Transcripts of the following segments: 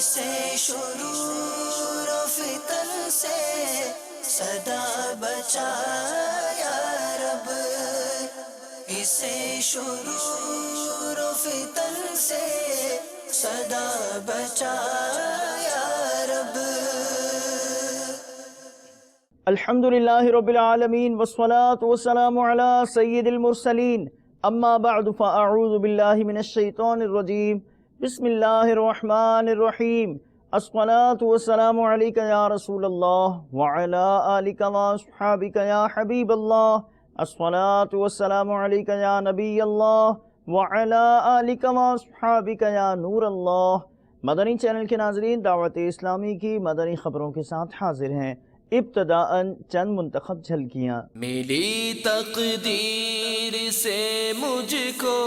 اسے شرور و فتن سے صدا بچا یا رب، اسے شرور و فتن سے صدا بچا یا رب۔ الحمدللہ رب العالمین والصلاة والسلام علی سید المرسلین، اما بعد فاعوذ باللہ من الشیطان الرجیم، بسم اللہ الرحمن الرحیم۔ الصلاة والسلام علیک یا رسول اللہ وعلی آلک واصحابک یا حبیب اللہ، الصلاة والسلام علیک یا نبی اللہ وعلی آلک واصحابک یا نور اللہ۔ مدنی چینل کے ناظرین، دعوت اسلامی کی مدنی خبروں کے ساتھ حاضر ہیں۔ ابتداءً چند منتخب جھلکیاں۔ ملی تقدیر سے مجھ کو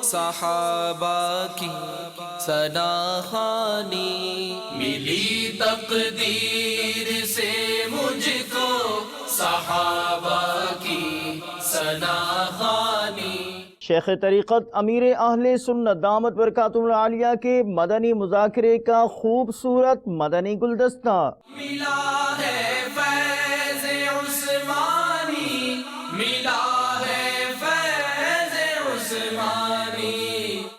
صحابہ کی ثنا خوانی، ملی تقدیر سے مجھ کو صحابہ کی ثنا خوانی۔ شیخ طریقت امیر اہل سنت دامت برکاتہ العالیہ کے مدنی مذاکرے کا خوبصورت مدنی گلدستہ۔ ملا ہے فیض عثمانی، ملا ہے فیض عثمانی۔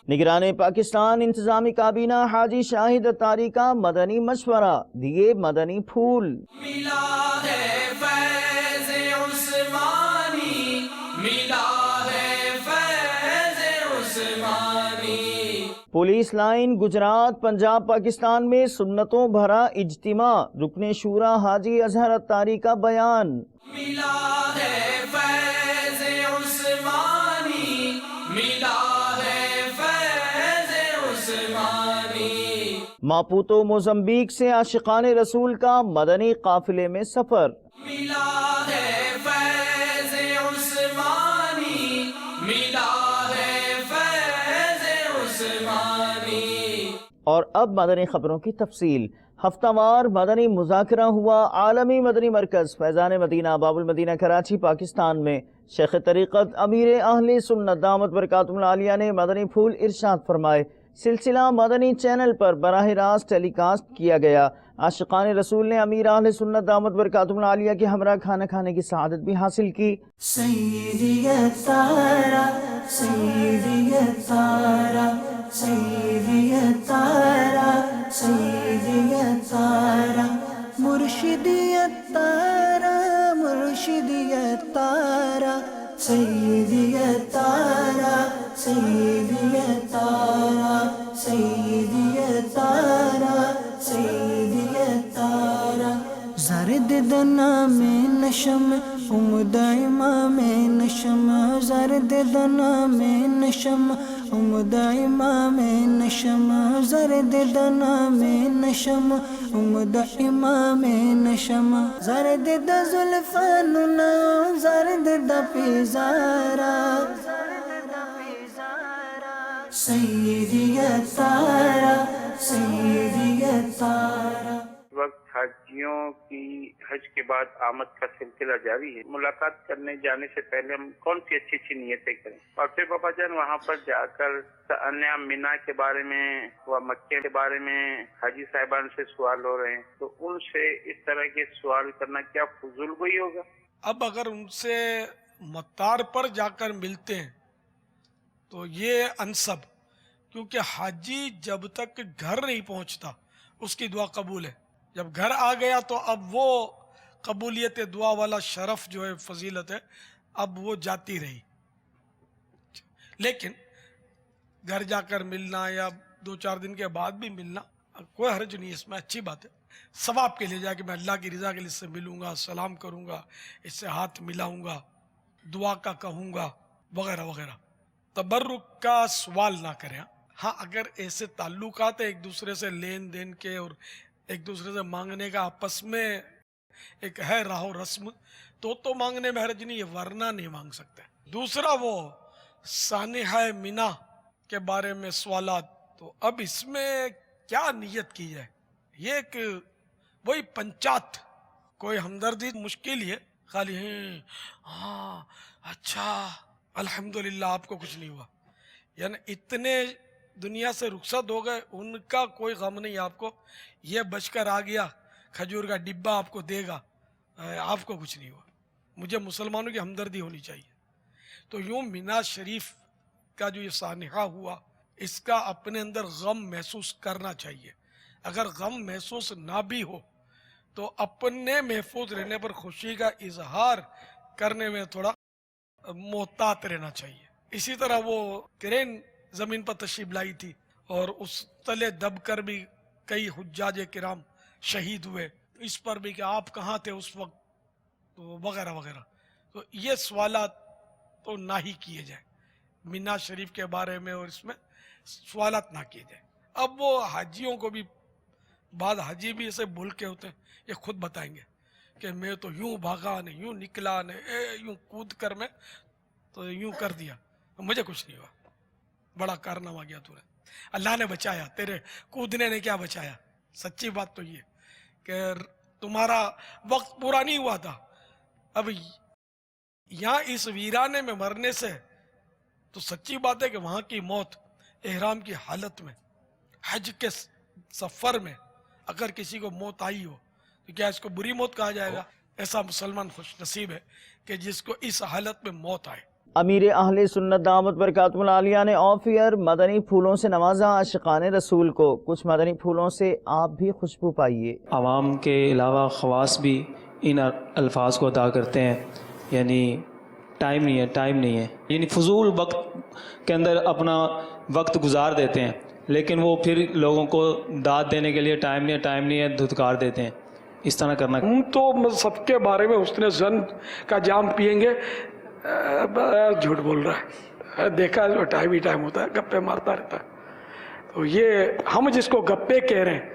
نگران پاکستان انتظامی کابینہ حاجی شاہد اتاری کا مدنی مشورہ، دیے مدنی پھول۔ ملا ہے فیض عثمانی، ملا ہے فیض عثمانی۔ پولیس لائن گجرات پنجاب پاکستان میں سنتوں بھرا اجتماع، رکن شورا حاجی اظہر اتاری کا بیان۔ ملا ہے فیض عثمانی، ملا ہے فیض عثمانی۔ ماپوتو موزمبیک سے عاشقان رسول کا مدنی قافلے میں سفر۔ ملا ہے فیض عثمانی، ملا ہے فیض عثمانی۔ اور اب مدنی خبروں کی تفصیل۔ ہفتہ وار مدنی مذاکرہ ہوا عالمی مدنی مرکز فیضان مدینہ باب المدینہ کراچی پاکستان میں۔ شیخ طریقت امیر اہل سنت دامت برکاتہ العالیہ نے مدنی پھول ارشاد فرمائے۔ سلسلہ مدنی چینل پر براہ راست ٹیلی کاسٹ کیا گیا۔ عاشقان رسول نے امیر اہل سنت دامت برکاتہ العالیہ کے ہمراہ کھانا کھانے کی سعادت بھی حاصل کی۔ سیدی اتارا، سیدی اتارا، سیدی اتارا، سیدی اتارا، مرشدی اتارا، مرشدی اتارا، سیدی اتارا، سیدی اتارا، سیدی اتارا، سیدی اتارا۔ زرد دنا میں نشم امد امام نشم، زرد دنا میں نشم امد امام نشم، زرد دنا میں نشم امد امام نشم، زرد د زلفاننا زرد د پیزارا، سیدی اتارا، سیدی اتارا۔ وقت حاجیوں کی حج کے بعد آمد کا سلسلہ جاری ہے۔ ملاقات کرنے جانے سے پہلے ہم کون سی اچھی اچھی نیتیں کریں، اور پھر بابا جان وہاں پر جا کر انیا مینا کے بارے میں و مکے کے بارے میں حاجی صاحبان سے سوال ہو رہے ہیں، تو ان سے اس طرح کے سوال کرنا کیا فضول گوئی ہوگا؟ اب اگر ان سے مطار پر جا کر ملتے ہیں تو یہ انسب، کیونکہ حاجی جب تک گھر نہیں پہنچتا اس کی دعا قبول ہے، جب گھر آ گیا تو اب وہ قبولیت دعا والا شرف جو ہے، فضیلت ہے، اب وہ جاتی رہی۔ لیکن گھر جا کر ملنا یا 2-4 دن کے بعد بھی ملنا کوئی حرج نہیں، اس میں اچھی بات ہے۔ ثواب کے لیے جا کہ میں اللہ کی رضا کے لیے اس سے ملوں گا، سلام کروں گا، اس سے ہاتھ ملاؤں گا، دعا کا کہوں گا وغیرہ وغیرہ۔ تبرک کا سوال نہ کریں۔ ہاں اگر ایسے تعلقات ایک دوسرے سے لین دین کے اور ایک دوسرے سے مانگنے کا آپس میں ایک ہے راہ و رسم، تو مانگنے میں حرج نہیں ہے، ورنہ نہیں مانگ سکتے۔ دوسرا وہ سانحہ مینا کے بارے میں سوالات، تو اب اس میں کیا نیت کی جائے؟ یہ ایک وہی پنچات، کوئی ہمدردی مشکل ہی ہے، خالی ہاں اچھا الحمدللہ آپ کو کچھ نہیں ہوا، یعنی اتنے دنیا سے رخصت ہو گئے ان کا کوئی غم نہیں آپ کو، یہ بچ کر آ گیا کھجور کا ڈبہ آپ کو دے گا، آپ کو کچھ نہیں ہوا۔ مجھے مسلمانوں کی ہمدردی ہونی چاہیے۔ تو یوں مینا شریف کا جو یہ سانحہ ہوا، اس کا اپنے اندر غم محسوس کرنا چاہیے۔ اگر غم محسوس نہ بھی ہو تو اپنے محفوظ رہنے پر خوشی کا اظہار کرنے میں تھوڑا محتاط رہنا چاہیے۔ اسی طرح وہ کرین زمین پر تشریف لائی تھی اور اس تلے دب کر بھی کئی حجاج کرام شہید ہوئے، اس پر بھی کہ آپ کہاں تھے اس وقت، تو وغیرہ وغیرہ۔ تو یہ سوالات تو نہ ہی کیے جائیں مینا شریف کے بارے میں، اور اس میں سوالات نہ کیے جائیں۔ اب وہ حاجیوں کو بھی، بعض حاجی بھی ایسے بھول کے ہوتے ہیں، یہ خود بتائیں گے کہ میں تو یوں بھاگا نے، یوں نکلا نے، یوں کود کر میں تو یوں کر دیا، مجھے کچھ نہیں ہوا، بڑا کارنامہ کیا تو نے، اللہ نے بچایا، تیرے کودنے نے کیا بچایا۔ سچی بات تو یہ کہ تمہارا وقت پورا نہیں ہوا تھا، اب یہاں اس ویرانے میں مرنے سے تو سچی بات ہے کہ وہاں کی موت احرام کی حالت میں، حج کے سفر میں اگر کسی کو موت آئی ہو تو کیا اس کو بری موت کہا جائے گا؟ ایسا مسلمان خوش نصیب ہے کہ جس کو اس حالت میں موت آئے۔ امیر اہل سنت دامت برکاتہ العالیہ نے آف ایئر مدنی پھولوں سے نوازا عاشقان رسول کو۔ کچھ مدنی پھولوں سے آپ بھی خوشبو پائیے۔ عوام کے علاوہ خواص بھی ان الفاظ کو ادا کرتے ہیں، یعنی ٹائم نہیں ہے، یعنی فضول وقت کے اندر اپنا وقت گزار دیتے ہیں، لیکن وہ پھر لوگوں کو داد دینے کے لیے ٹائم نہیں ہے دھتکار دیتے ہیں۔ اس طرح کرنا، ہم تو سب کے بارے میں حسن ظن کا جام پیئیں گے، جھوٹ بول رہا ہے، دیکھا جو ٹائم ہی ٹائم ہوتا ہے، گپے مارتا رہتا ہے۔ تو یہ ہم جس کو گپے کہہ رہے ہیں،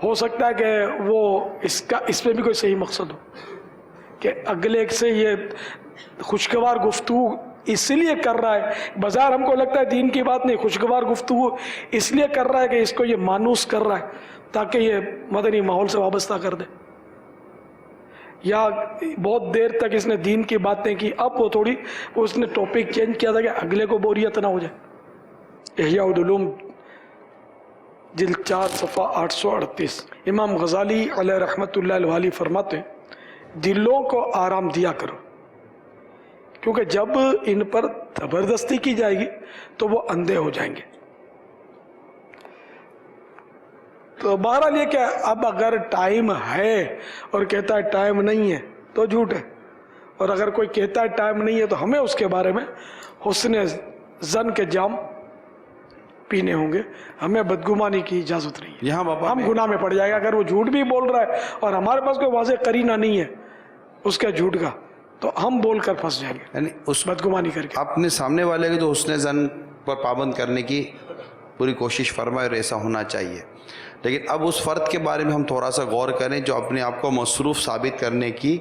ہو سکتا ہے کہ وہ اس میں بھی کوئی صحیح مقصد ہو کہ اگلے سے یہ خوشگوار گفتگو اس لیے کر رہا ہے، بظاہر ہم کو لگتا ہے دین کی بات نہیں، خوشگوار گفتگو اس لیے کر رہا ہے کہ اس کو یہ مانوس کر رہا ہے تاکہ یہ مدنی ماحول سے وابستہ کر دے، یا بہت دیر تک اس نے دین کی باتیں کی، اب وہ تھوڑی اس نے ٹاپک چینج کیا تھا کہ اگلے کو بوریت نہ ہو جائے۔ احیاء العلوم جلد 4 صفحہ 838، امام غزالی علیہ رحمۃ اللہ الوالی فرماتے ہیں دلوں کو آرام دیا کرو، کیونکہ جب ان پر زبردستی کی جائے گی تو وہ اندھے ہو جائیں گے۔ تو بہرحال یہ کہ اب اگر ٹائم ہے اور کہتا ہے ٹائم نہیں ہے تو جھوٹ ہے، اور اگر کوئی کہتا ہے ٹائم نہیں ہے تو ہمیں اس کے بارے میں حسن ظن کے جام پینے ہوں گے، ہمیں بدگمانی کی اجازت نہیں ہے۔ یہاں بابا ہم گناہ میں پڑ جائے گا اگر وہ جھوٹ بھی بول رہا ہے اور ہمارے پاس کوئی واضح قرینہ نہیں ہے اس کے جھوٹ کا، تو ہم بول کر پھنس جائیں گے، یعنی اس بدگمانی کر کے۔ اپنے سامنے والے کے جو حسن ظن پر پابند کرنے کی پوری کوشش فرمائے اور ایسا ہونا چاہیے، لیکن اب اس فرد کے بارے میں ہم تھوڑا سا غور کریں جو اپنے آپ کو مصروف ثابت کرنے کی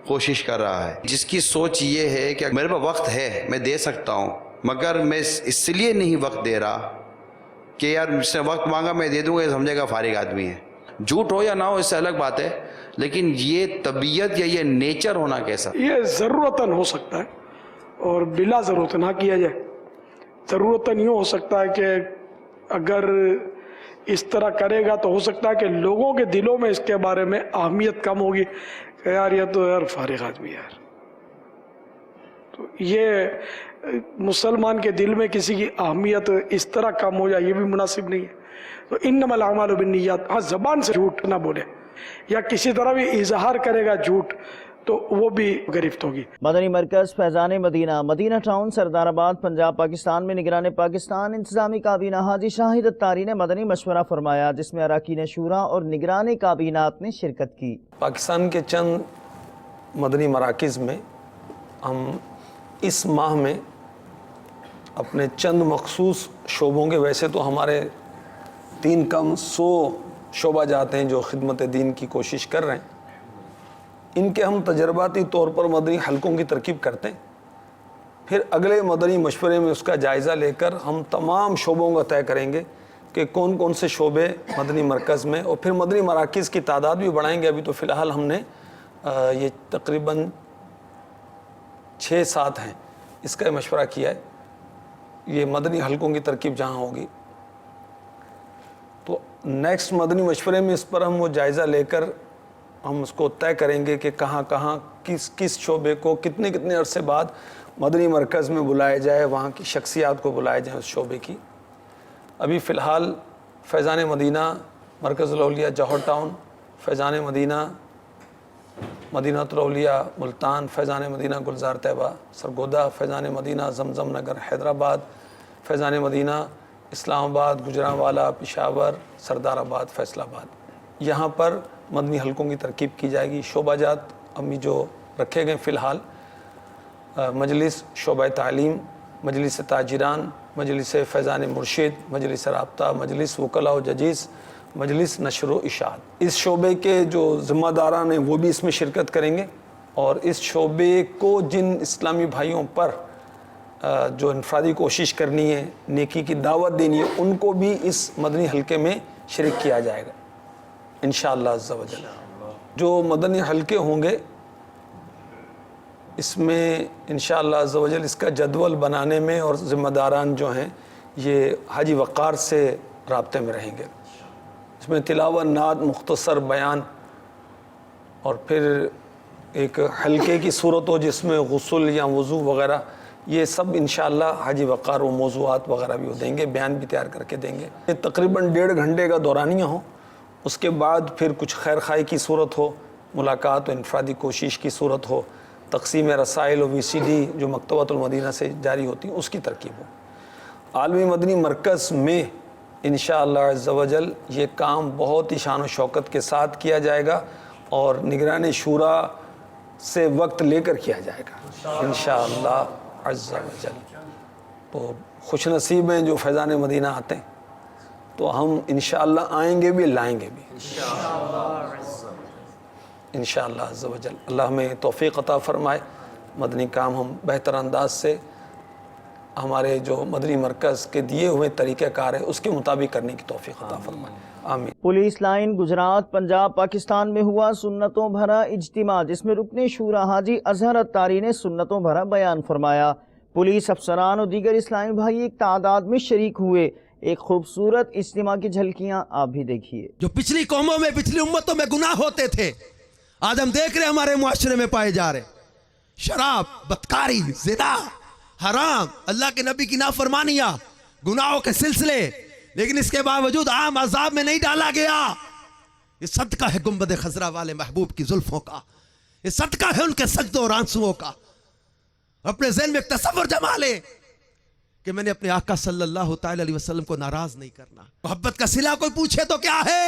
کوشش کر رہا ہے، جس کی سوچ یہ ہے کہ میرے پاس وقت ہے، میں دے سکتا ہوں، مگر میں اس لیے نہیں وقت دے رہا کہ یار مجھ سے وقت مانگا میں دے دوں گا، یہ سمجھے گا فارغ آدمی ہے۔ جھوٹ ہو یا نہ ہو اس سے الگ بات ہے، لیکن یہ طبیعت یا یہ نیچر ہونا کیسا؟ یہ ضرورتاً ہو سکتا ہے اور بلا ضرورت نہ کیا جائے۔ ضرورتاً یوں ہو سکتا ہے کہ اگر اس طرح کرے گا تو ہو سکتا ہے کہ لوگوں کے دلوں میں اس کے بارے میں اہمیت کم ہوگی کہ یار یہ تو یار فارغ آدمی ہے یار۔ تو یہ مسلمان کے دل میں کسی کی اہمیت اس طرح کم ہو جائے یہ بھی مناسب نہیں ہے۔ تو انما الاعمال بالنیات، ہاں زبان سے جھوٹ نہ بولے یا کسی طرح بھی اظہار کرے گا جھوٹ تو وہ بھی گرفت ہوگی۔ مدنی مرکز فیضان مدینہ، مدینہ ٹاؤن، سردار آباد، پنجاب، پاکستان میں نگران پاکستان انتظامی کابینہ حاجی شاہد اتاری نے مدنی مشورہ فرمایا، جس میں اراکین شورا اور نگران کابینات نے شرکت کی۔ پاکستان کے چند مدنی مراکز میں ہم اس ماہ میں اپنے چند مخصوص شعبوں کے، ویسے تو ہمارے 3 کم 100 شعبہ جات ہیں جو خدمت دین کی کوشش کر رہے ہیں، ان کے ہم تجرباتی طور پر مدنی حلقوں کی ترکیب کرتے ہیں، پھر اگلے مدنی مشورے میں اس کا جائزہ لے کر ہم تمام شعبوں کا طے کریں گے کہ کون کون سے شعبے مدنی مرکز میں، اور پھر مدنی مراکز کی تعداد بھی بڑھائیں گے۔ ابھی تو فی الحال ہم نے یہ تقریباً 6-7 ہیں، اس کا مشورہ کیا ہے، یہ مدنی حلقوں کی ترکیب جہاں ہوگی تو نیکسٹ مدنی مشورے میں اس پر ہم وہ جائزہ لے کر ہم اس کو طے کریں گے کہ کہاں کہاں کس شعبے کو کتنے عرصے بعد مدنی مرکز میں بلایا جائے، وہاں کی شخصیات کو بلایا جائے اس شعبے کی۔ ابھی فی الحال فیضان مدینہ مرکز الاولیاء جوہر ٹاؤن، فیضان مدینہ مدینہ الاولیاء ملتان، فیضان مدینہ گلزار طیبہ سرگودا، فیضان مدینہ زمزم نگر حیدرآباد، فیضان مدینہ اسلام آباد گجرانوالہ پشاور سردار آباد فیصل آباد، یہاں پر مدنی حلقوں کی ترکیب کی جائے گی۔ شعبہ جات امی جو رکھے گئے فی الحال مجلس شعبہ تعلیم، مجلس تاجران، مجلس فیضان مرشد، مجلس رابطہ، مجلس وکلاء و ججیز، مجلس نشر و اشاعت۔ اس شعبے کے جو ذمہ داران ہیں وہ بھی اس میں شرکت کریں گے، اور اس شعبے کو جن اسلامی بھائیوں پر جو انفرادی کوشش کرنی ہے، نیکی کی دعوت دینی ہے، ان کو بھی اس مدنی حلقے میں شرک کیا جائے گا انشاءاللہ عز و جل۔ جو مدنی حلقے ہوں گے اس میں انشاءاللہ عز و جل اس کا جدول بنانے میں اور ذمہ داران جو ہیں یہ حاجی وقار سے رابطے میں رہیں گے۔ اس میں تلاوت، نعت، مختصر بیان، اور پھر ایک حلقے کی صورت ہو جس میں غسل یا وضو وغیرہ، یہ سب انشاءاللہ حاجی وقار و موضوعات وغیرہ بھی وہ دیں گے، بیان بھی تیار کر کے دیں گے۔ یہ تقریباً 1.5 گھنٹے کا دورانیہ ہو، اس کے بعد پھر کچھ خیر خواہی کی صورت ہو، ملاقات و انفرادی کوشش کی صورت ہو، تقسیم رسائل و VCD جو مکتبۃ المدینہ سے جاری ہوتی ہیں اس کی ترکیب ہو۔ عالمی مدنی مرکز میں انشاءاللہ عز و جل یہ کام بہت ہی شان و شوکت کے ساتھ کیا جائے گا، اور نگران شورا سے وقت لے کر کیا جائے گا انشاءاللہ عز و جل۔ تو خوش نصیب ہیں جو فیضان مدینہ آتے ہیں، تو ہم انشاءاللہ آئیں گے بھی لائیں گے بھی انشاءاللہ عز و جل۔ اللہ ہمیں توفیق عطا فرمائے، مدنی کام ہم بہتر انداز سے ہمارے جو مدنی مرکز کے دیے ہوئے طریقہ کار ہے اس کے مطابق کرنے کی توفیق عطا فرمائے، آمین۔ پولیس لائن گجرات پنجاب پاکستان میں ہوا سنتوں بھرا اجتماع، جس میں رکن شورا حاجی اظہر اتاری نے سنتوں بھرا بیان فرمایا۔ پولیس افسران اور دیگر اسلامی بھائی ایک تعداد میں شریک ہوئے۔ ایک خوبصورت اجتماع کی جھلکیاں آپ بھی دیکھیے۔ جو پچھلی قوموں میں پچھلی امتوں میں گناہ ہوتے تھے آج ہم دیکھ رہے ہمارے معاشرے میں پائے جا رہے، شراب، بدکاری، زنا، حرام، اللہ کے نبی کی نافرمانیاں، گناہوں کے سلسلے، لیکن اس کے باوجود عام عذاب میں نہیں ڈالا گیا۔ یہ صدقہ ہے گنبد خضرا والے محبوب کی زلفوں کا، یہ صدقہ ہے ان کے سجدوں اور آنسوؤں کا۔ اپنے ذہن میں ایک تصور جما لے کہ میں نے اپنے آقا صلی اللہ تعالی علیہ وسلم کو ناراض نہیں کرنا۔ محبت کا صلہ کوئی پوچھے تو کیا ہے؟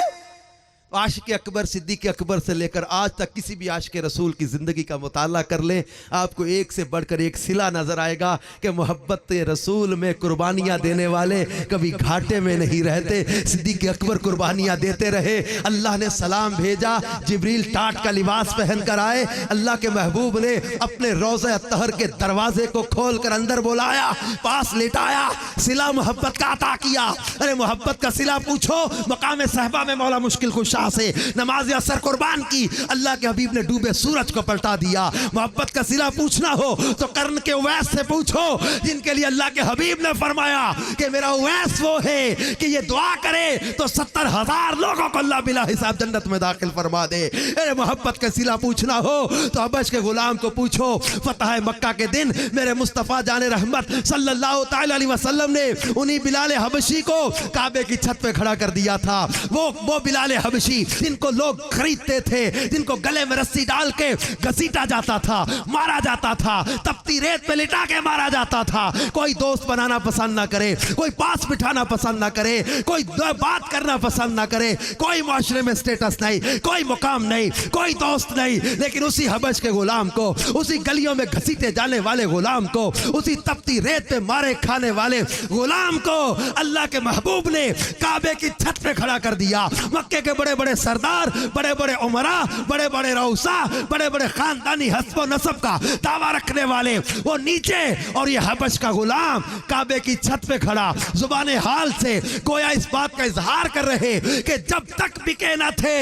عاشق اکبر، صدیق اکبر سے لے کر آج تک کسی بھی عاشق رسول کی زندگی کا مطالعہ کر لیں، آپ کو ایک سے بڑھ کر ایک صلہ نظر آئے گا کہ محبت رسول میں قربانیاں دینے والے کبھی گھاٹے میں نہیں رہتے۔ صدیق اکبر قربانیاں دیتے رہے، اللہ نے سلام بھیجا، جبریل ٹاٹ کا لباس پہن کر آئے، اللہ کے محبوب نے اپنے روضہ اطہر کے دروازے کو کھول کر اندر بلایا، پاس لٹایا، صلہ محبت کا عطا کیا۔ ارے محبت کا صلہ پوچھو، مقام صحبہ میں مولا مشکل کشا سے نماز اثر قربان کی، اللہ کے حبیب نے ڈوبے سورج کو پلٹا دیا۔ محبت کا صلہ پوچھنا ہو تو قرن کے اویس سے پوچھو، جن کے لیے اللہ کے حبیب نے فرمایا کہ میرا اویس وہ ہے کہ یہ دعا کرے تو 70,000 لوگوں کو اللہ بلا حساب جنت میں داخل فرما دے۔ ارے محبت کا صلہ پوچھنا ہو تو حبش کے غلام کو پوچھو، فتح مکہ کے دن میرے مصطفیٰ جان رحمت صلی اللہ تعالی علیہ وسلم نے انہی بلال حبشی کو کعبے کی چھت پہ کھڑا کر دیا تھا۔ وہ بلال حبشی جن کو لوگ خریدتے تھے، جن کو گلے میں رسی ڈال کے گھسیٹا جاتا تھا، مارا جاتا تھا، تپتی ریت پہ لٹا کے مارا جاتا تھا۔ کوئی دوست بنانا پسند نہ کرے، کوئی پاس بٹھانا پسند نہ کرے، کوئی بات کرنا پسند نہ کرے، کوئی معاشرے میں سٹیٹس نہیں، کوئی مقام نہیں، کوئی دوست نہیں، لیکن اسی حبش کے غلام کو، اسی گلیوں میں گھسیٹے جانے والے غلام کو، اسی تپتی ریت پہ مارے کھانے والے غلام کو اللہ کے محبوب نے کعبے کی چھت پہ کھڑا کر دیا۔ مکے کے بڑے بڑے سردار، بڑے بڑے عمراء، بڑے بڑے رؤسا، بڑے بڑے خاندانی حسب و نسب کا دعویٰ رکھنے والے وہ نیچے، اور یہ حبش کا غلام کعبے کی چھت پہ کھڑا زبان حال سے گویا اس بات کا اظہار کر رہے کہ جب تک بکے نہ تھے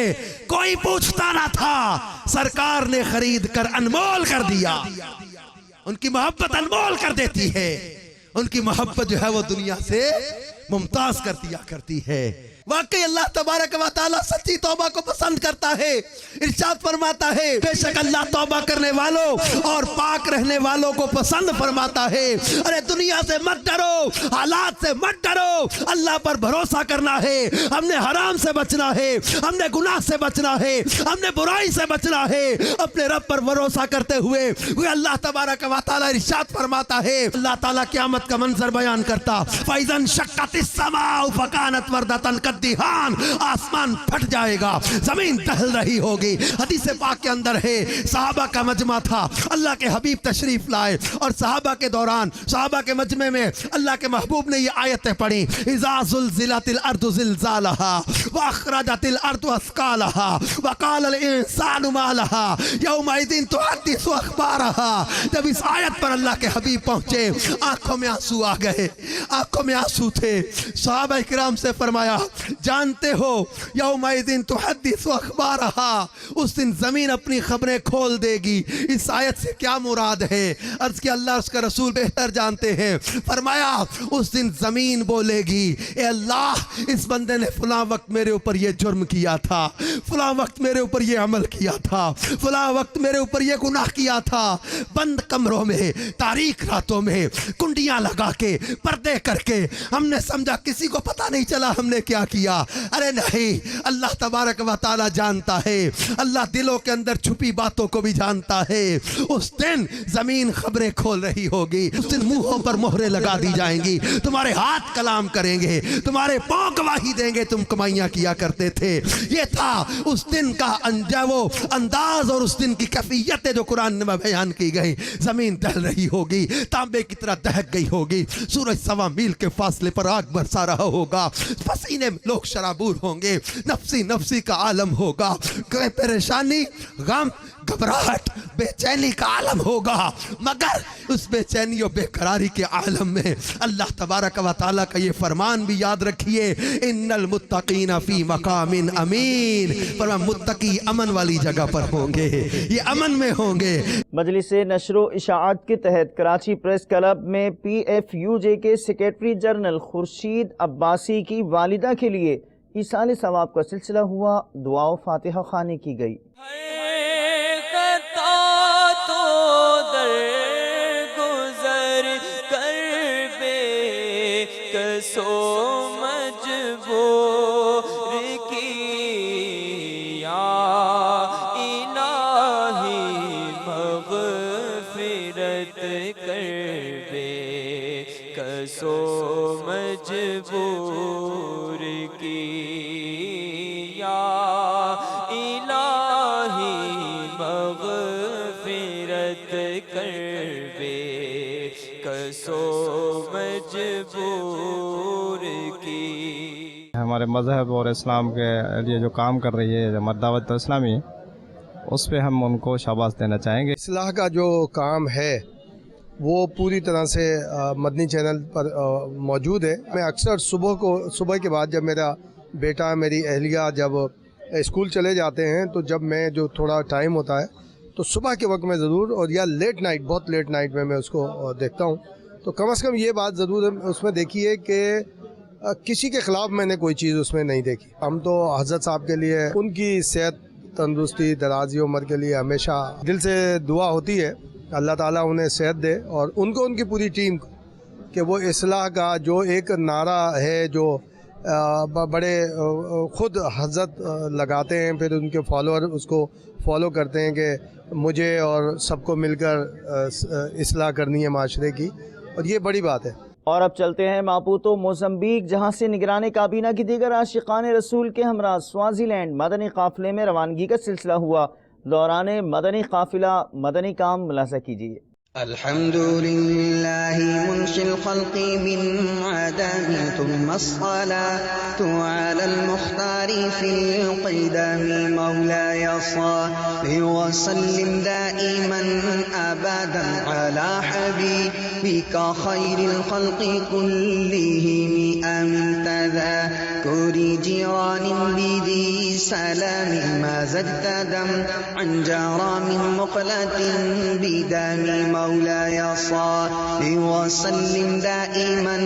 کوئی پوچھتا نہ تھا، سرکار نے خرید کر انمول کر دیا۔ ان کی محبت انمول کر دیتی ہے۔ ان کی محبت جو ہے وہ دنیا سے ممتاز کر دیا کرتی ہے۔ واقعی اللہ تبارک و تعالیٰ سچی توبہ کو پسند کرتا ہے۔ ارشاد فرماتا ہے بے شک اللہ توبہ کرنے والوں اور پاک رہنے والوں کو پسند فرماتا ہے۔ ارے دنیا سے مت ڈرو، حالات سے مت ڈرو، اللہ پر بھروسہ کرنا ہے۔ ہم نے حرام سے بچنا ہے، ہم نے گناہ سے بچنا ہے، ہم نے برائی سے بچنا ہے۔ اپنے رب پر بھروسہ کرتے ہوئے وہ اللہ تبارک و تعالیٰ ارشاد فرماتا ہے، اللہ تعالیٰ قیامت کا منظر بیان کرتا، فَإِذَا انشَقَّتِ السَّمَاءُ فَكَانَتْ وَرْدَةً کالدہان، آسمان پھٹ جائے گا، زمین دہل رہی ہوگی۔ حدیث پاک کے اندر ہے صحابہ کا مجمع تھا، اللہ کے حبیب تشریف لائے اور صحابہ کے دوران صحابہ کے مجمع میں اللہ کے محبوب نے یہ آیتیں پڑھی، اذا زلزلت الارض زلزالها واخرجت الارض اثقالها وقال الانسان ما لها یومئذ تحدث اخبارها۔ جب اس آیت پر اللہ کے حبیب پہنچے آنکھوں میں آنسو آ گئے، آنکھوں میں آنسو تھے۔ صحابہ کرام سے فرمایا جانتے ہو یومئذ تحدث اخبارها، اس دن زمین اپنی خبریں کھول دے گی، اس آیت سے کیا مراد ہے؟ عرض کہ اللہ اس کا رسول بہتر جانتے ہیں۔ فرمایا اس دن زمین بولے گی اے اللہ اس بندے نے فلاں وقت میرے اوپر یہ جرم کیا تھا، فلاں وقت میرے اوپر یہ عمل کیا تھا، فلاں وقت میرے اوپر یہ گناہ کیا تھا۔ بند کمروں میں تاریک راتوں میں کنڈیاں لگا کے پردے کر کے ہم نے سمجھا کسی کو پتہ نہیں چلا ہم نے کیا کیا۔ ارے نہیں، اللہ تبارک و تعالیٰ جانتا ہے، اللہ دلوں کے اندر چھپی باتوں کو بھی جانتا ہے۔ اس دن زمین خبریں کھول رہی ہوگی، اس دن منہوں پر مہریں لگا دی جائیں گی، تمہارے ہاتھ کلام کریں گے، تمہارے پاؤں گواہی دیں گے تم کمائیاں کیا کرتے تھے۔ یہ تھا اس دن کا وہ انداز اور اس دن کی کیفیت جو قرآن میں بیان کی گئی۔ زمین دہل رہی ہوگی، تانبے کی طرح دہک گئی ہوگی، سورج 1.25 میل کے فاصلے پر آگ برسا رہا ہوگا، پسینے میں لوگ شرابور ہوں گے، نفسی نفسی کا عالم ہوگا، پریشانی، غم، گھبراہٹ، بے چینی کا عالم ہوگا۔ مگر اس بے چینی و بے قراری کے عالم میں اللہ تبارک و تعالیٰ کا یہ فرمان بھی یاد رکھیے، ان المتقین فی مقام امین، فرمان متقی امن والی جگہ پر ہوں گے، یہ امن میں ہوں گے۔ مجلس نشر و اشاعت کے تحت کراچی پریس کلب میں PFUJ کے سیکریٹری جنرل خورشید عباسی کی والدہ کے لیے ایصال ثواب کا سلسلہ ہوا، دعا و فاتحہ خوانی کی گئی۔ ہمارے مذہب اور اسلام کے لیے جو کام کر رہی ہے جماعت دعوت اسلامی، اس پہ ہم ان کو شاباش دینا چاہیں گے۔ اصلاح کا جو کام ہے وہ پوری طرح سے مدنی چینل پر موجود ہے۔ میں اکثر صبح کے بعد جب میرا بیٹا میری اہلیہ جب اسکول چلے جاتے ہیں تو جب میں جو تھوڑا ٹائم ہوتا ہے تو صبح کے وقت میں ضرور، اور یا لیٹ نائٹ، بہت لیٹ نائٹ میں اس کو دیکھتا ہوں، تو کم از کم یہ بات ضرور اس میں دیکھی ہے کہ کسی کے خلاف میں نے کوئی چیز اس میں نہیں دیکھی۔ ہم تو حضرت صاحب کے لیے ان کی صحت، تندرستی، درازی عمر کے لیے ہمیشہ دل سے دعا ہوتی ہے، اللہ تعالیٰ انہیں صحت دے، اور ان کو، ان کی پوری ٹیم کو، کہ وہ اصلاح کا جو ایک نعرہ ہے جو بڑے خود حضرت لگاتے ہیں، پھر ان کے فالوور اس کو فالو کرتے ہیں کہ مجھے اور سب کو مل کر اصلاح کرنی ہے معاشرے کی، اور یہ بڑی بات ہے۔ اور اب چلتے ہیں ماپوتو موزمبیک، جہاں سے نگران کابینہ کی دیگر عاشقان رسول کے ہمراہ سوازی لینڈ مدنی قافلے میں روانگی کا سلسلہ ہوا۔ دوران مدنی قافلہ مدنی کام ملاحظہ کیجیے۔ الحمد لله منشئ الخلق من عدم ثم الصلاة على المختار في القدم مولاي صل وسلم دائما أبدا على حبيبك خير الخلق كلهم آمن تذكر جيران بذي سلام ما زدت دم عن جرى من مقلة بدم مولاي صل وسلم وسلم دائما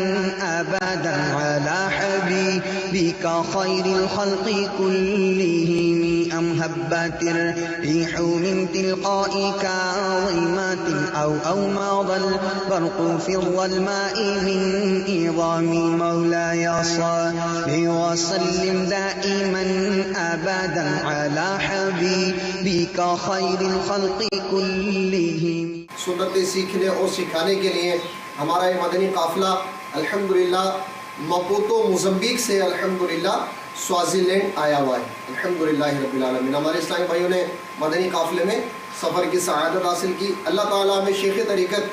أبدا على حبيبك خير الخلق كلهم أم هبت الريح من تلقاء كاظمات أو ماض البرق في الظلماء من إظام مولاي صل وسلم دائما أبدا على حبيبك خير الخلق كلهم. سنتیں سیکھنے اور سکھانے کے لیے ہمارا یہ مدنی قافلہ الحمدللہ مپوتو موزمبیق سے الحمدللہ سوازی لینڈ آیا ہوا ہے. الحمدللہ رب العالمین. ہمارے اسلامی بھائیوں نے مدنی قافلے میں سفر کی سعادت حاصل کی. اللہ تعالیٰ ہمیں شیخ طریقت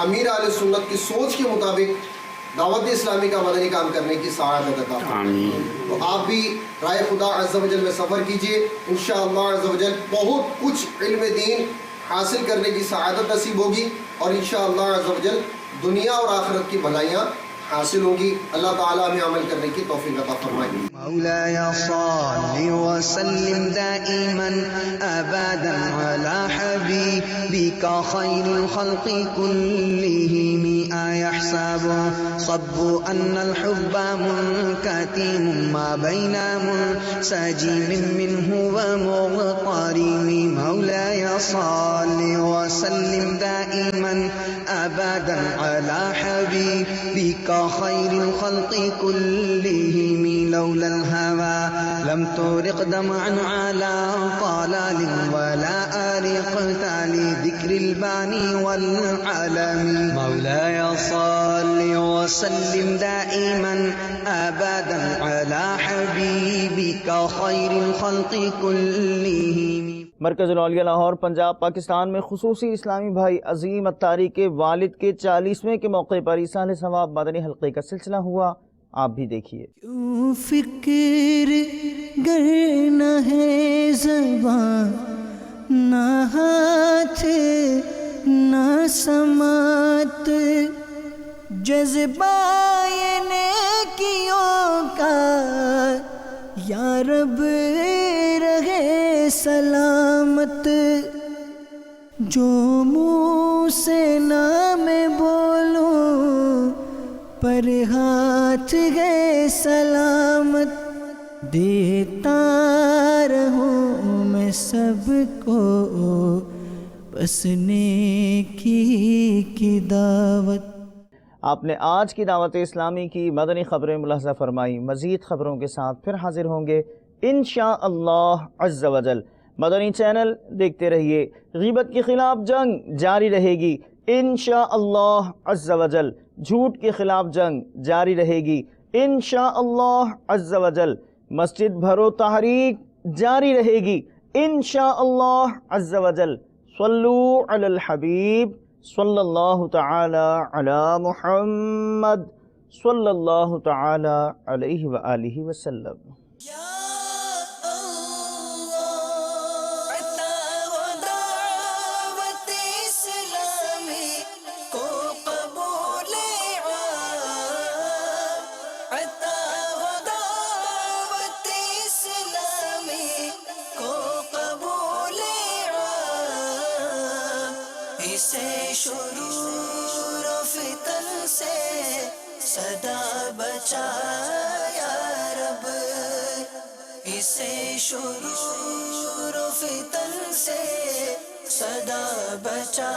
امیر اہل سنت کی سوچ کے مطابق دعوت اسلامی کا مدنی کام کرنے کی سعادت عطا فرمائے. تو آپ بھی رائے خدا عز و جل میں سفر کیجئے. انشاءاللہ عز و جل بہت کچھ علم دین حاصل کرنے کی سعادت نصیب ہوگی اور انشاءاللہ عز و جل دنیا اور آخرت کی بھلائیاں حاصل ہوگی. اللہ تعالیٰ ہمیں عمل کرنے کی توفیق عطا فرمائے. مولاي صل وسلم دائما أبدا على حبيبك خير الخلق كلهم. أيحسب صب أن الحب منكتم ما بين منسجم منه ومغترم. مولاي صل وسلم دائما أبدا على حبيبك خير الخلق كلهم. لولا الهوى لم ترق دمعا على طلال ولا أرقت لذكر الباني والعالم. مولاي صل وسلم دائما أبدا على حبيبك خير الخلق كلهم. مرکز الاولیاء لاہور پنجاب پاکستان میں خصوصی اسلامی بھائی عظیم اتاری کے والد کے 40ویں کے موقع پر ایصال ثواب مدنی حلقے کا سلسلہ ہوا. آپ بھی دیکھیے. کیوں فکر گر نہ ہے زبان نہ ہاتھ نہ سماعت جذبہ نیکیوں کا یا رب رہے سلامت. جو منہ سے نام بولوں پر ہاتھ گئے سلامت. دیتا رہوں میں سب کو بس نیکی کی دعوت. آپ نے آج کی دعوت اسلامی کی مدنی خبریں ملاحظہ فرمائی. مزید خبروں کے ساتھ پھر حاضر ہوں گے انشاءاللہ عز و جل. مدنی چینل دیکھتے رہیے. غیبت کے خلاف جنگ جاری رہے گی انشاءاللہ عز و جل. جھوٹ کے خلاف جنگ جاری رہے گی انشاءاللہ عز و جل. مسجد بھرو تحریک جاری رہے گی انشاءاللہ عز و جل. صلو علی الحبیب صلی اللہ تعالی علی محمد صلی اللہ تعالی علیہ وآلہ وسلم. شرور و فتن سے صدا بچا یا رب. اسے شرور و فتن سے صدا بچا